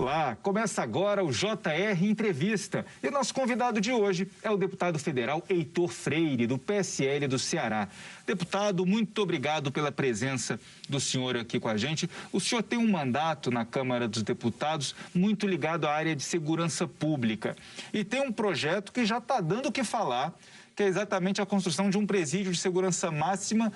Olá, começa agora o JR Entrevista. E nosso convidado de hoje é o deputado federal Heitor Freire, do PSL do Ceará. Deputado, muito obrigado pela presença do senhor aqui com a gente. O senhor tem um mandato na Câmara dos Deputados muito ligado à área de segurança pública. E tem um projeto que já está dando o que falar, que é exatamente a construção de um presídio de segurança máxima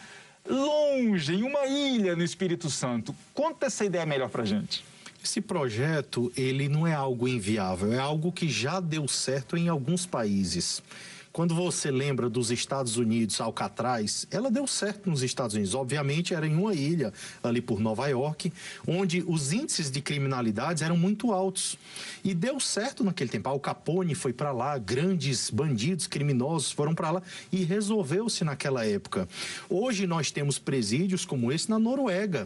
longe, em uma ilha no Espírito Santo. Conta essa ideia melhor para a gente. Esse projeto, ele não é algo inviável, é algo que já deu certo em alguns países. Quando você lembra dos Estados Unidos, Alcatraz, ela deu certo nos Estados Unidos. Obviamente, era em uma ilha, ali por Nova York, onde os índices de criminalidade eram muito altos. E deu certo naquele tempo. Al Capone foi para lá, grandes bandidos, criminosos foram para lá e resolveu-se naquela época. Hoje nós temos presídios como esse na Noruega,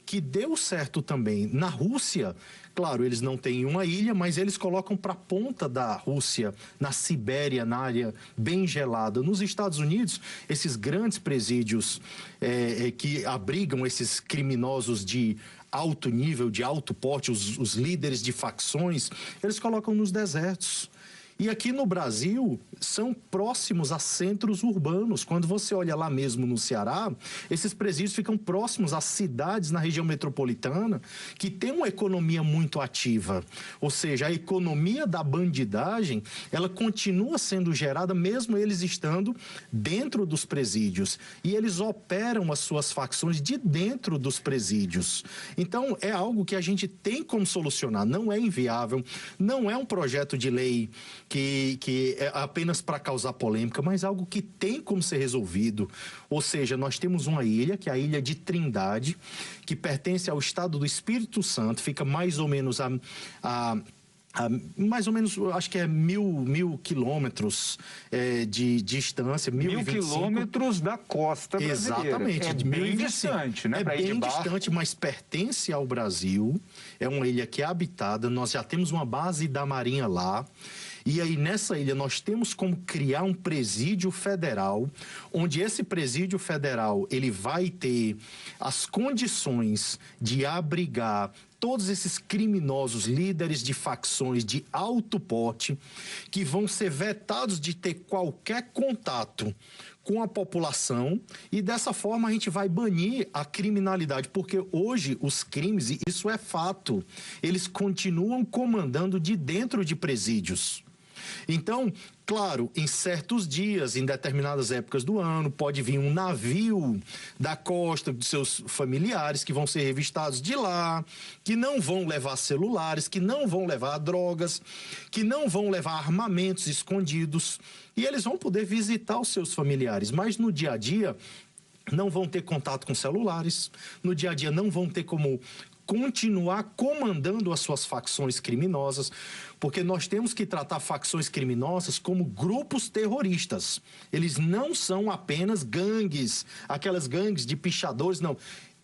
que deu certo também. Na Rússia, claro, eles não têm uma ilha, mas eles colocam para a ponta da Rússia, na Sibéria, na área bem gelada. Nos Estados Unidos, esses grandes presídios que abrigam esses criminosos de alto nível, de alto porte, os líderes de facções, eles colocam nos desertos. E aqui no Brasil, são próximos a centros urbanos. Quando você olha lá mesmo no Ceará, esses presídios ficam próximos às cidades na região metropolitana, que tem uma economia muito ativa. Ou seja, a economia da bandidagem, ela continua sendo gerada, mesmo eles estando dentro dos presídios. E eles operam as suas facções de dentro dos presídios. Então, é algo que a gente tem como solucionar. Não é inviável, não é um projeto de lei que é apenas para causar polêmica, mas algo que tem como ser resolvido. Ou seja, nós temos uma ilha, que é a Ilha de Trindade, que pertence ao estado do Espírito Santo, fica mais ou menos mais ou menos, acho que é mil quilômetros de distância. 1.000 quilômetros da costa brasileira. Exatamente. É bem distante, né? É bem distante, mas pertence ao Brasil. É uma ilha que é habitada. Nós já temos uma base da Marinha lá. E aí, nessa ilha, nós temos como criar um presídio federal, onde esse presídio federal, ele vai ter as condições de abrigar todos esses criminosos, líderes de facções de alto porte, que vão ser vetados de ter qualquer contato com a população, e dessa forma a gente vai banir a criminalidade, porque hoje os crimes, e isso é fato, eles continuam comandando de dentro de presídios. Então, claro, em certos dias, em determinadas épocas do ano, pode vir um navio da costa de seus familiares que vão ser revistados de lá, que não vão levar celulares, que não vão levar drogas, que não vão levar armamentos escondidos, e eles vão poder visitar os seus familiares, mas no dia a dia não vão ter contato com celulares, no dia a dia não vão ter como continuar comandando as suas facções criminosas, porque nós temos que tratar facções criminosas como grupos terroristas. Eles não são apenas gangues, aquelas gangues de pichadores, não.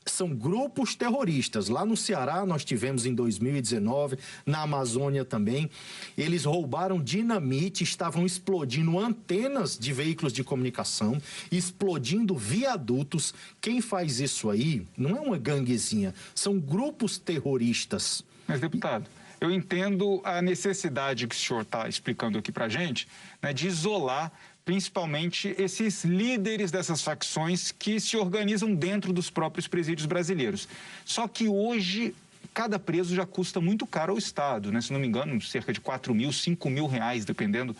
São grupos terroristas. Lá no Ceará nós tivemos em 2019, na Amazônia também. Eles roubaram dinamite, estavam explodindo antenas de veículos de comunicação, explodindo viadutos. Quem faz isso aí não é uma ganguezinha, são grupos terroristas. Mas, deputado, eu entendo a necessidade que o senhor está explicando aqui para a gente, né, de isolar principalmente esses líderes dessas facções que se organizam dentro dos próprios presídios brasileiros. Só que hoje, cada preso já custa muito caro ao Estado, né? Se não me engano, cerca de 4 mil, 5 mil reais, dependendo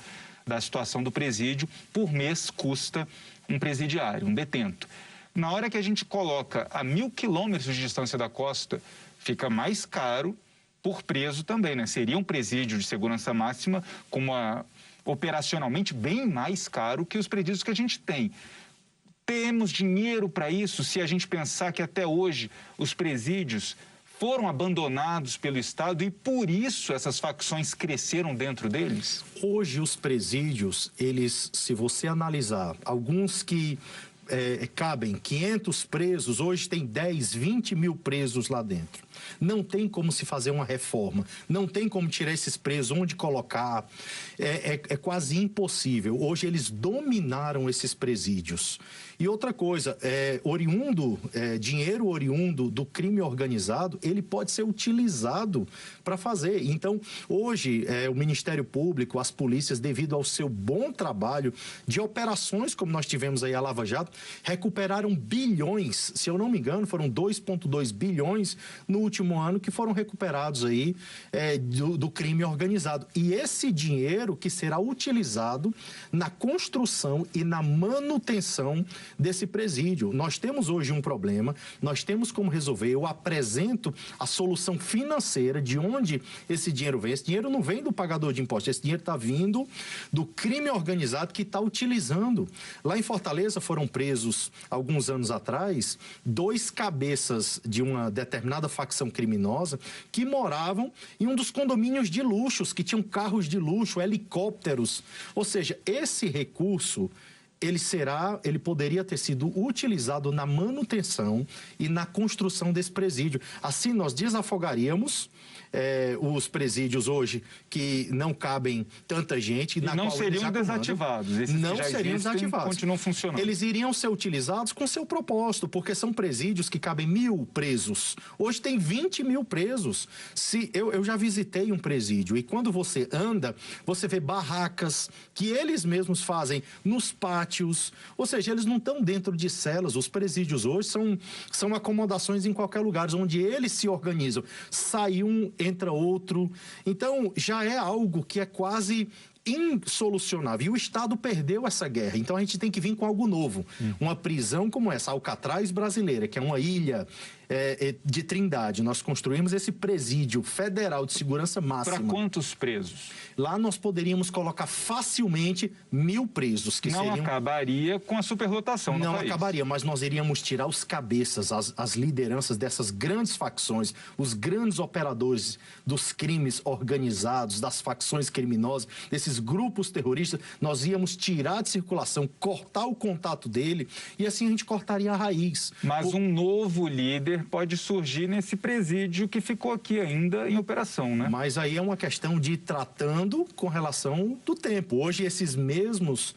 da situação do presídio, por mês custa um presidiário, um detento. Na hora que a gente coloca a 1.000 quilômetros de distância da costa, fica mais caro por preso também, né? Seria um presídio de segurança máxima com operacionalmente bem mais caro que os presídios que a gente tem. Temos dinheiro para isso se a gente pensar que até hoje os presídios foram abandonados pelo Estado e por isso essas facções cresceram dentro deles? Hoje os presídios, eles, se você analisar, alguns que cabem 500 presos, hoje tem 10, 20 mil presos lá dentro. Não tem como se fazer uma reforma, não tem como tirar esses presos, onde colocar, é quase impossível. Hoje eles dominaram esses presídios. E outra coisa, dinheiro oriundo do crime organizado, ele pode ser utilizado para fazer. Então, hoje, o Ministério Público, as polícias, devido ao seu bom trabalho de operações, como nós tivemos aí a Lava Jato, recuperaram bilhões, se eu não me engano, foram 2,2 bilhões no último ano que foram recuperados aí do crime organizado. E esse dinheiro que será utilizado na construção e na manutenção desse presídio. Nós temos hoje um problema, nós temos como resolver. Eu apresento a solução financeira de onde esse dinheiro vem. Esse dinheiro não vem do pagador de impostos, esse dinheiro está vindo do crime organizado que está utilizando. Lá em Fortaleza foram presos, alguns anos atrás, 2 cabeças de uma determinada facção criminosa que moravam em um dos condomínios de luxos, que tinham carros de luxo, helicópteros. Ou seja, esse recurso ele poderia ter sido utilizado na manutenção e na construção desse presídio. Assim, nós desafogaríamos os presídios hoje que não cabem tanta gente. E não seriam desativados. Esses não seriam desativados. Continuam funcionando. Eles iriam ser utilizados com seu propósito, porque são presídios que cabem 1.000 presos. Hoje tem 20 mil presos. Eu já visitei um presídio e quando você anda, você vê barracas que eles mesmos fazem nos pátios. Ou seja, eles não estão dentro de celas. Os presídios hoje são acomodações em qualquer lugar, onde eles se organizam. Sai um, entra outro. Então, já é algo que é quase insolucionável. E o Estado perdeu essa guerra. Então, a gente tem que vir com algo novo. Uma prisão como essa, Alcatraz brasileira, que é uma ilha de Trindade. Nós construímos esse presídio federal de segurança máxima. Para quantos presos? Lá nós poderíamos colocar facilmente 1.000 presos. Que não acabaria com a superlotação no país. Não acabaria, mas nós iríamos tirar os cabeças, as lideranças dessas grandes facções, os grandes operadores dos crimes organizados, das facções criminosas, desses grupos terroristas. Nós íamos tirar de circulação, cortar o contato dele e assim a gente cortaria a raiz. Mas um novo líder pode surgir nesse presídio que ficou aqui ainda em operação, né? Mas aí é uma questão de ir tratando com relação do tempo. Hoje esses mesmos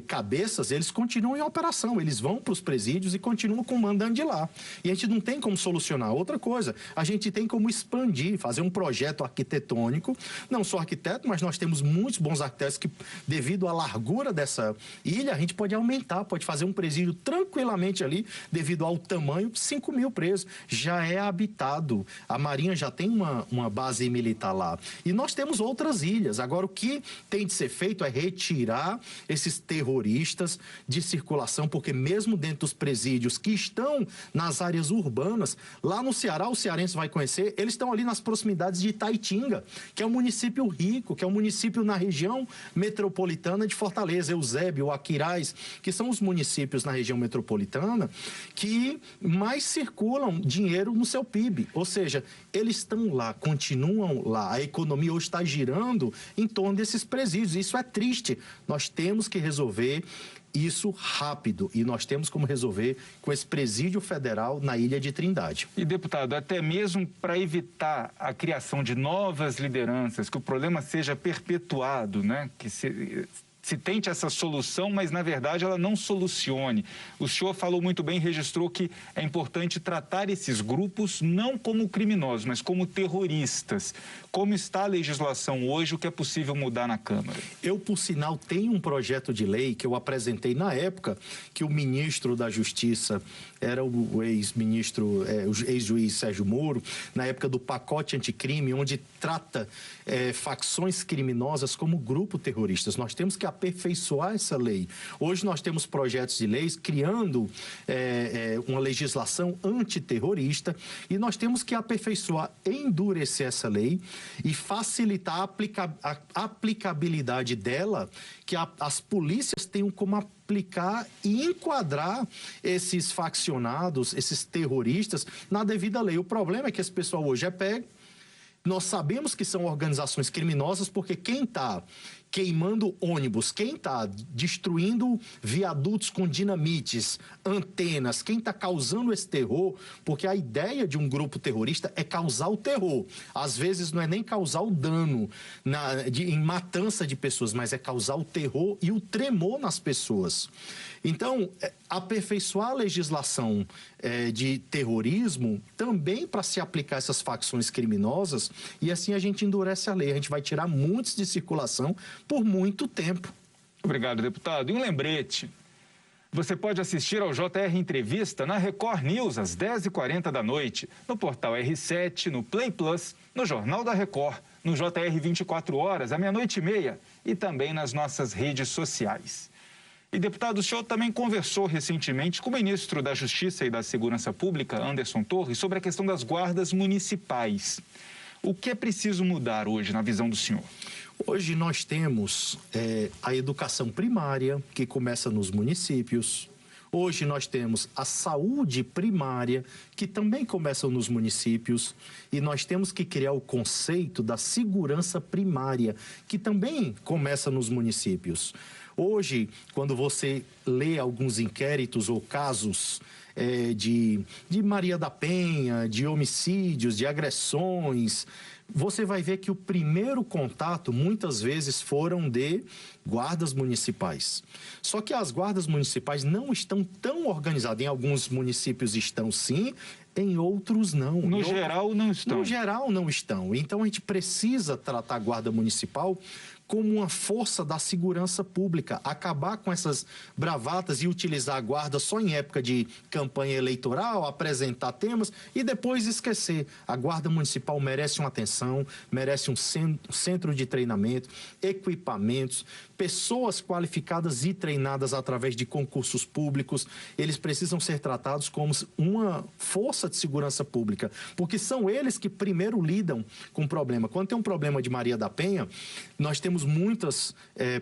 cabeças, eles continuam em operação, eles vão para os presídios e continuam comandando de lá. E a gente não tem como solucionar. Outra coisa, a gente tem como expandir, fazer um projeto arquitetônico. Não sou arquiteto, mas nós temos muitos bons arquitetos que, devido à largura dessa ilha, a gente pode aumentar, pode fazer um presídio tranquilamente ali, devido ao tamanho, 5.000 presos. Já é habitado. A Marinha já tem uma base militar lá. E nós temos outras ilhas. Agora, o que tem de ser feito é retirar esses terroristas de circulação, porque mesmo dentro dos presídios que estão nas áreas urbanas, lá no Ceará, o cearense vai conhecer, eles estão ali nas proximidades de Itaitinga, que é um município rico, que é um município na região metropolitana de Fortaleza, Eusébio, Aquiraz, que são os municípios na região metropolitana que mais circulam dinheiro no seu PIB. Ou seja, eles estão lá, continuam lá. A economia hoje está girando em torno desses presídios. Isso é triste. Nós temos que resolver isso rápido e nós temos como resolver com esse presídio federal na Ilha de Trindade. E, deputado, até mesmo para evitar a criação de novas lideranças, que o problema seja perpetuado, né? Que se tente essa solução, mas, na verdade, ela não solucione. O senhor falou muito bem, registrou que é importante tratar esses grupos não como criminosos, mas como terroristas. Como está a legislação hoje, o que é possível mudar na Câmara? Eu, por sinal, tenho um projeto de lei que eu apresentei na época que o ministro da Justiça era o ex-ministro, o ex-juiz Sérgio Moro, na época do pacote anticrime, onde trata facções criminosas como grupo terroristas. Nós temos que aperfeiçoar essa lei. Hoje nós temos projetos de leis criando uma legislação antiterrorista e nós temos que aperfeiçoar, endurecer essa lei e facilitar a aplicabilidade dela, que as polícias tenham como aplicar e enquadrar esses faccionados, esses terroristas, na devida lei. O problema é que esse pessoal hoje é pego. Nós sabemos que são organizações criminosas porque quem está queimando ônibus, quem está destruindo viadutos com dinamites, antenas, quem está causando esse terror, porque a ideia de um grupo terrorista é causar o terror. Às vezes não é nem causar o dano em matança de pessoas, mas é causar o terror e o tremor nas pessoas. Então, aperfeiçoar a legislação de terrorismo também para se aplicar essas facções criminosas, e assim a gente endurece a lei, a gente vai tirar muitos de circulação por muito tempo. Obrigado, deputado. E um lembrete. Você pode assistir ao JR Entrevista na Record News às 10h40 da noite, no portal R7, no Play Plus, no Jornal da Record, no JR 24 horas, à 00:30 e também nas nossas redes sociais. E, deputado, o senhor também conversou recentemente com o ministro da Justiça e da Segurança Pública, Anderson Torres, sobre a questão das guardas municipais. O que é preciso mudar hoje, na visão do senhor? Hoje nós temos a educação primária, que começa nos municípios. Hoje nós temos a saúde primária, que também começa nos municípios. E nós temos que criar o conceito da segurança primária, que também começa nos municípios. Hoje, quando você lê alguns inquéritos ou casos de Maria da Penha, de homicídios, de agressões, você vai ver que o primeiro contato, muitas vezes, foram de guardas municipais. Só que as guardas municipais não estão tão organizadas. Em alguns municípios estão sim, em outros não. No geral, não estão. No geral, não estão. Então, a gente precisa tratar a guarda municipal como uma força da segurança pública, acabar com essas bravatas e utilizar a guarda só em época de campanha eleitoral, apresentar temas e depois esquecer. A guarda municipal merece uma atenção, merece um centro de treinamento, equipamentos, pessoas qualificadas e treinadas através de concursos públicos. Eles precisam ser tratados como uma força de segurança pública, porque são eles que primeiro lidam com o problema. Quando tem um problema de Maria da Penha, nós temos muitas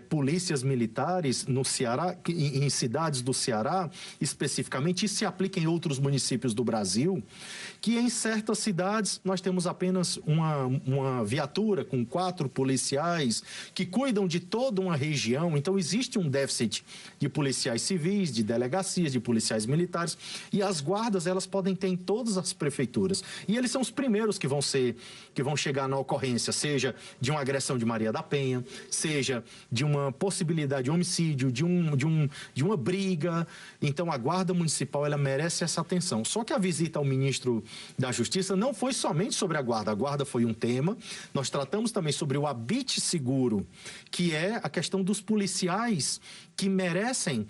polícias militares no Ceará, em cidades do Ceará, especificamente, e se aplica em outros municípios do Brasil, que em certas cidades nós temos apenas uma viatura com 4 policiais que cuidam de toda uma região. Então, existe um déficit de policiais civis, de delegacias, de policiais militares, e as guardas, elas podem ter em todas as prefeituras. E eles são os primeiros que vão chegar na ocorrência, seja de uma agressão de Maria da Penha, seja de uma possibilidade de homicídio, de uma briga. Então, a Guarda Municipal, ela merece essa atenção. Só que a visita ao ministro da Justiça não foi somente sobre a Guarda foi um tema. Nós tratamos também sobre o habite seguro, que é a questão dos policiais que merecem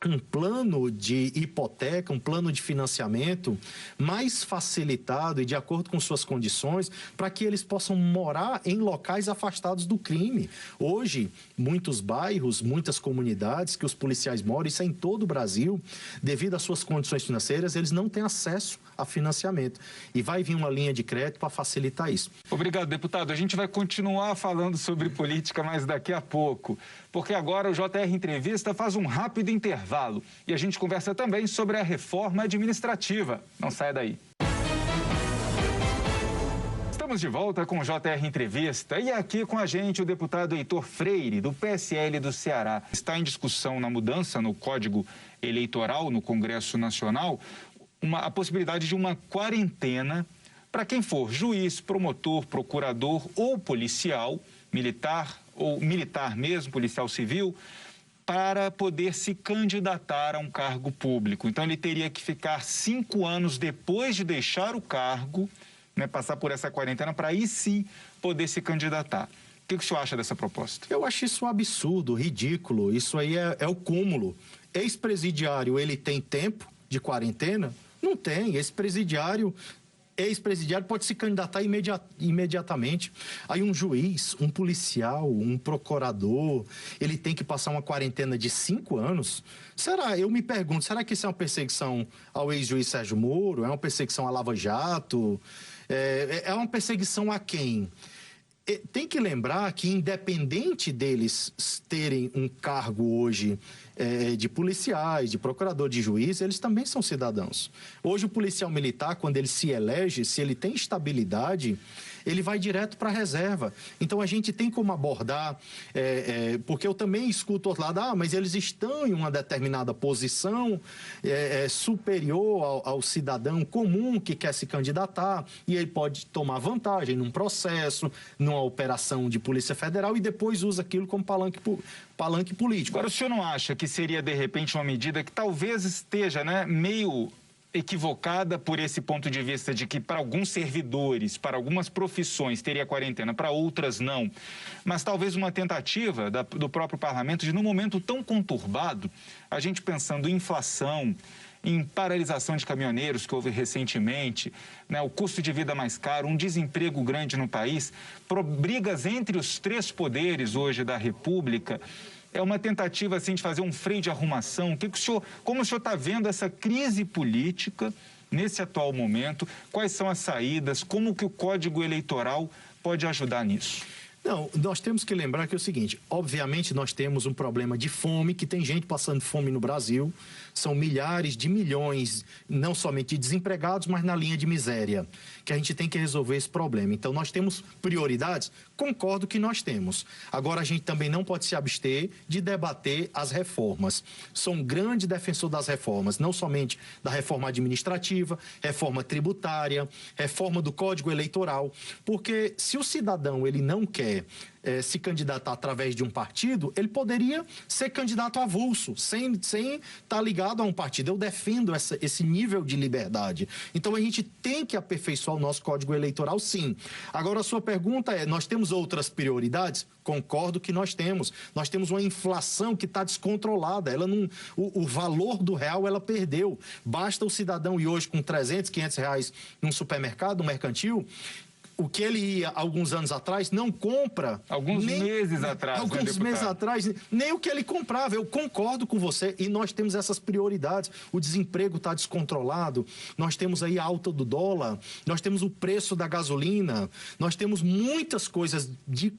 um plano de hipoteca, um plano de financiamento mais facilitado e de acordo com suas condições, para que eles possam morar em locais afastados do crime. Hoje, muitos bairros, muitas comunidades que os policiais moram, isso é em todo o Brasil, devido às suas condições financeiras, eles não têm acesso a financiamento. E vai vir uma linha de crédito para facilitar isso. Obrigado, deputado. A gente vai continuar falando sobre política, mas daqui a pouco, porque agora o JR Entrevista faz um rápido intervalo e a gente conversa também sobre a reforma administrativa. Não saia daí. Estamos de volta com o JR Entrevista e aqui com a gente o deputado Heitor Freire, do PSL do Ceará. Está em discussão na mudança no Código Eleitoral no Congresso Nacional a possibilidade de uma quarentena para quem for juiz, promotor, procurador ou policial, militar ou militar mesmo, policial civil, para poder se candidatar a um cargo público. Então, ele teria que ficar 5 anos depois de deixar o cargo, passar por essa quarentena, para aí sim poder se candidatar. O que o senhor acha dessa proposta? Eu acho isso um absurdo, ridículo. Isso aí é o cúmulo. Ex-presidiário, ele tem tempo de quarentena? Não tem. Ex-presidiário pode se candidatar imediatamente. Aí um juiz, um policial, um procurador, ele tem que passar uma quarentena de 5 anos? Eu me pergunto, será que isso é uma perseguição ao ex-juiz Sérgio Moro? É uma perseguição à Lava Jato? É uma perseguição a quem? Tem que lembrar que, independente deles terem um cargo hoje de policiais, de procurador, de juiz, eles também são cidadãos. Hoje o policial militar, quando ele se elege, se ele tem estabilidade, ele vai direto para a reserva. Então, a gente tem como abordar, porque eu também escuto o outro lado, mas eles estão em uma determinada posição superior ao cidadão comum que quer se candidatar, e ele pode tomar vantagem num processo, numa operação de Polícia Federal, e depois usa aquilo como palanque político. Agora, o senhor não acha que seria, de repente, uma medida que talvez esteja, meio equivocada por esse ponto de vista de que para alguns servidores, para algumas profissões teria quarentena, para outras não, mas talvez uma tentativa do próprio parlamento de, num momento tão conturbado, a gente pensando em inflação, em paralisação de caminhoneiros que houve recentemente, o custo de vida mais caro, um desemprego grande no país, brigas entre os três poderes hoje da República. É uma tentativa, assim, de fazer um freio de arrumação. Como o senhor está vendo essa crise política nesse atual momento? Quais são as saídas? Como que o Código Eleitoral pode ajudar nisso? Não, nós temos que lembrar que é o seguinte, obviamente nós temos um problema de fome, que tem gente passando fome no Brasil, são milhares de milhões, não somente de desempregados, mas na linha de miséria, que a gente tem que resolver esse problema. Então, nós temos prioridades? Concordo que nós temos. Agora, a gente também não pode se abster de debater as reformas. Sou um grande defensor das reformas, não somente da reforma administrativa, reforma tributária, reforma do Código Eleitoral, porque se o cidadão ele não quer se candidatar através de um partido, ele poderia ser candidato avulso, sem estar ligado a um partido. Eu defendo esse nível de liberdade. Então, a gente tem que aperfeiçoar o nosso Código Eleitoral, sim. Agora, a sua pergunta é, nós temos outras prioridades? Concordo que nós temos. Nós temos uma inflação que está descontrolada. O valor do real, ela perdeu. Basta o cidadão ir hoje com 300, 500 reais num supermercado, num mercantil, o que ele ia alguns anos atrás não compra. Alguns meses atrás. Alguns meses atrás, nem o que ele comprava. Eu concordo com você e nós temos essas prioridades. O desemprego está descontrolado, nós temos aí a alta do dólar, nós temos o preço da gasolina, nós temos muitas coisas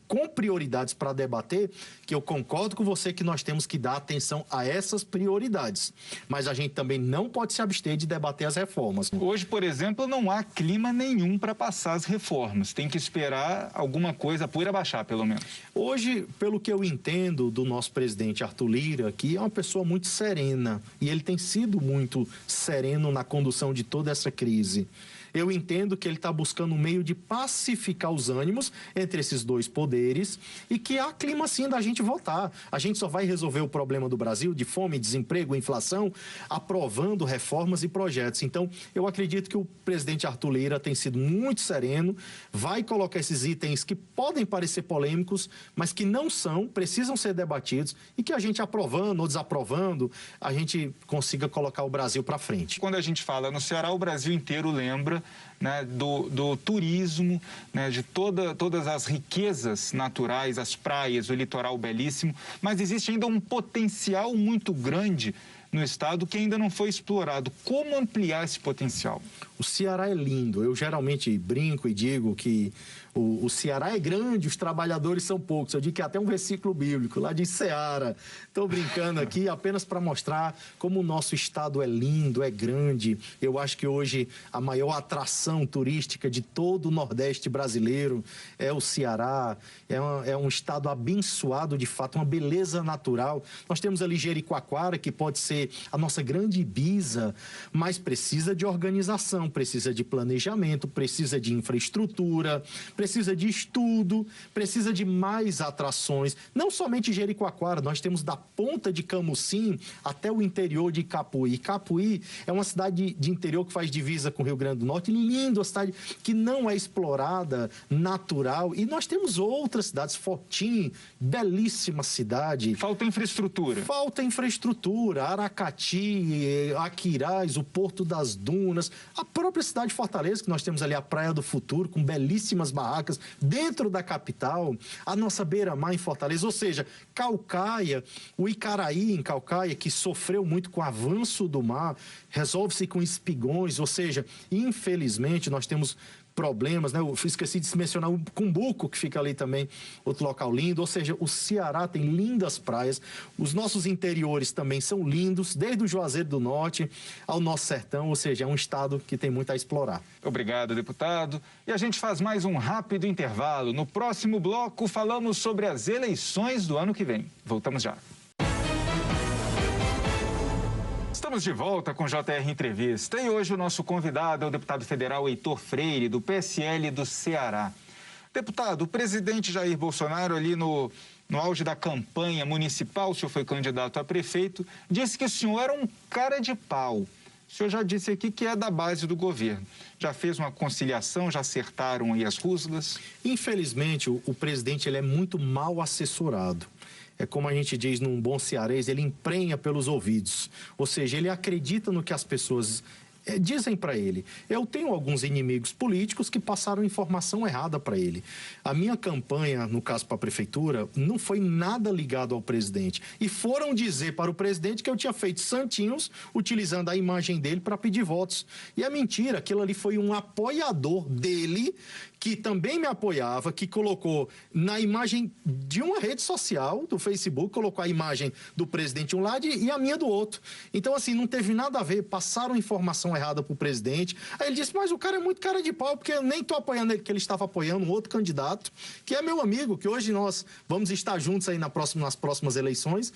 com prioridades para debater, que eu concordo com você que nós temos que dar atenção a essas prioridades. Mas a gente também não pode se abster de debater as reformas. Hoje, por exemplo, não há clima nenhum para passar as reformas. Tem que esperar alguma coisa, a poeira baixar, pelo menos. Hoje, pelo que eu entendo do nosso presidente Arthur Lira, que é uma pessoa muito serena, e ele tem sido muito sereno na condução de toda essa crise. Eu entendo que ele está buscando um meio de pacificar os ânimos entre esses dois poderes e que há clima, sim, da gente votar. A gente só vai resolver o problema do Brasil de fome, desemprego, inflação, aprovando reformas e projetos. Então, eu acredito que o presidente Arthur Lira tem sido muito sereno, vai colocar esses itens que podem parecer polêmicos, mas que não são, precisam ser debatidos e que a gente aprovando ou desaprovando, a gente consiga colocar o Brasil para frente. Quando a gente fala no Ceará, o Brasil inteiro lembra do turismo, de todas as riquezas naturais, as praias, o litoral belíssimo, mas existe ainda um potencial muito grande no estado que ainda não foi explorado. Como ampliar esse potencial? O Ceará é lindo. Eu geralmente brinco e digo que o Ceará é grande, os trabalhadores são poucos. Eu digo que até um versículo bíblico, lá de Ceará. Estou brincando aqui apenas para mostrar como o nosso estado é lindo, é grande. Eu acho que hoje a maior atração turística de todo o Nordeste brasileiro é o Ceará. É um estado abençoado, de fato, uma beleza natural. Nós temos ali Jericoacoara, que pode ser a nossa grande Ibiza, mas precisa de organização, precisa de planejamento, precisa de infraestrutura, precisa de estudo, precisa de mais atrações. Não somente Jericoacoara, nós temos da ponta de Camusim até o interior de Capuí. Capuí é uma cidade de interior que faz divisa com o Rio Grande do Norte, lindo, uma cidade que não é explorada, natural. E nós temos outras cidades, Fortim, belíssima cidade. Falta infraestrutura. Falta infraestrutura. Aracati, Aquiraz, o Porto das Dunas, a própria cidade de Fortaleza, que nós temos ali a Praia do Futuro, com belíssimas barracas dentro da capital, a nossa beira-mar em Fortaleza, ou seja, Caucaia, o Icaraí em Caucaia, que sofreu muito com o avanço do mar, resolve-se com espigões, ou seja, infelizmente nós temos problemas, né? Eu esqueci de mencionar o Cumbuco, que fica ali também, outro local lindo, ou seja, o Ceará tem lindas praias, os nossos interiores também são lindos, desde o Juazeiro do Norte ao nosso sertão, ou seja, é um estado que tem muito a explorar. Obrigado, deputado. E a gente faz mais um rápido intervalo. No próximo bloco, falamos sobre as eleições do ano que vem. Voltamos já. Estamos de volta com JR Entrevista e hoje o nosso convidado é o deputado federal Heitor Freire, do PSL do Ceará. Deputado, o presidente Jair Bolsonaro, ali no auge da campanha municipal, o senhor foi candidato a prefeito, disse que o senhor era um cara de pau. O senhor já disse aqui que é da base do governo. Já fez uma conciliação, já acertaram aí as rusgas? Infelizmente, o presidente ele é muito mal assessorado. É como a gente diz num bom cearense, ele emprenha pelos ouvidos. Ou seja, ele acredita no que as pessoas dizem para ele. Eu tenho alguns inimigos políticos que passaram informação errada para ele. A minha campanha, no caso para a prefeitura, não foi nada ligado ao presidente. E foram dizer para o presidente que eu tinha feito santinhos utilizando a imagem dele para pedir votos. E é mentira, aquilo ali foi um apoiador dele que também me apoiava, que colocou na imagem de uma rede social, do Facebook, colocou a imagem do presidente de um lado e a minha do outro. Então, assim, não teve nada a ver, passaram informação errada para o presidente. Aí ele disse, mas o cara é muito cara de pau, porque eu nem estou apoiando ele, que ele estava apoiando um outro candidato, que é meu amigo, que hoje nós vamos estar juntos aí nas próximas eleições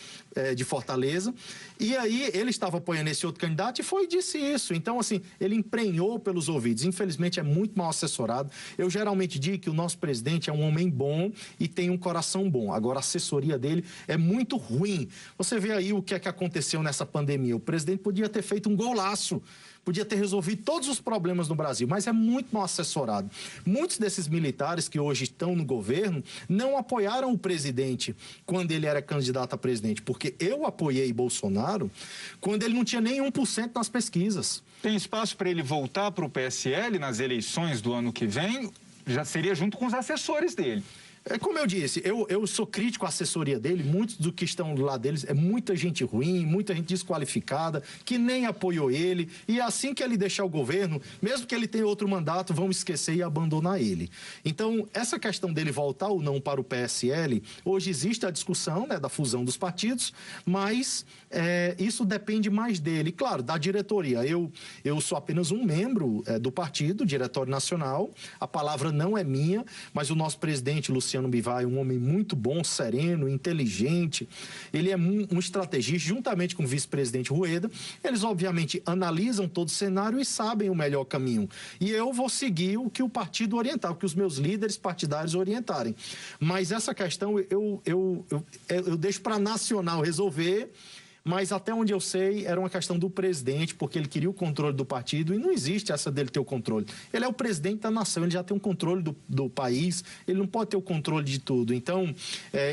de Fortaleza. E aí ele estava apoiando esse outro candidato e disse isso. Então, assim, ele emprenhou pelos ouvidos. Infelizmente, é muito mal assessorado. Eu geralmente digo que o nosso presidente é um homem bom e tem um coração bom. Agora, a assessoria dele é muito ruim. Você vê aí o que é que aconteceu nessa pandemia. O presidente podia ter feito um golaço, podia ter resolvido todos os problemas no Brasil, mas é muito mal assessorado. Muitos desses militares que hoje estão no governo não apoiaram o presidente quando ele era candidato a presidente, porque eu apoiei Bolsonaro quando ele não tinha nem 1% nas pesquisas. Tem espaço para ele voltar para o PSL nas eleições do ano que vem? Já seria junto com os assessores dele. Como eu disse, eu sou crítico à assessoria dele, muitos do que estão do lado deles é muita gente ruim, muita gente desqualificada, que nem apoiou ele, e assim que ele deixar o governo, mesmo que ele tenha outro mandato, vão esquecer e abandonar ele. Então, essa questão dele voltar ou não para o PSL, hoje existe a discussão, né, da fusão dos partidos, mas isso depende mais dele, claro, da diretoria. Eu sou apenas um membro do partido, Diretório Nacional, a palavra não é minha, mas o nosso presidente, Luciano Bivar, é um homem muito bom, sereno, inteligente. Ele é um estrategista, juntamente com o vice-presidente Rueda. Eles, obviamente, analisam todo o cenário e sabem o melhor caminho. E eu vou seguir o que o partido orientar, o que os meus líderes partidários orientarem. Mas essa questão eu deixo para a Nacional resolver. Mas até onde eu sei, era uma questão do presidente, porque ele queria o controle do partido e não existe essa dele ter o controle. Ele é o presidente da nação, ele já tem um controle do país, ele não pode ter o controle de tudo. Então,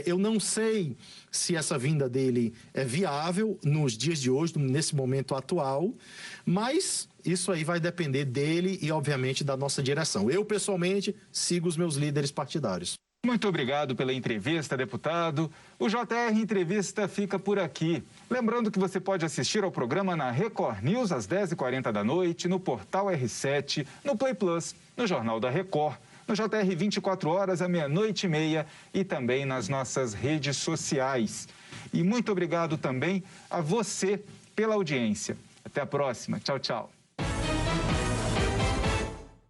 eu não sei se essa vinda dele é viável nos dias de hoje, nesse momento atual, mas isso aí vai depender dele e, obviamente, da nossa direção. Eu, pessoalmente, sigo os meus líderes partidários. Muito obrigado pela entrevista, deputado. O JR Entrevista fica por aqui. Lembrando que você pode assistir ao programa na Record News às 10h40 da noite, no Portal R7, no Play Plus, no Jornal da Record, no JR 24 horas, à 00:30 e também nas nossas redes sociais. E muito obrigado também a você pela audiência. Até a próxima. Tchau, tchau.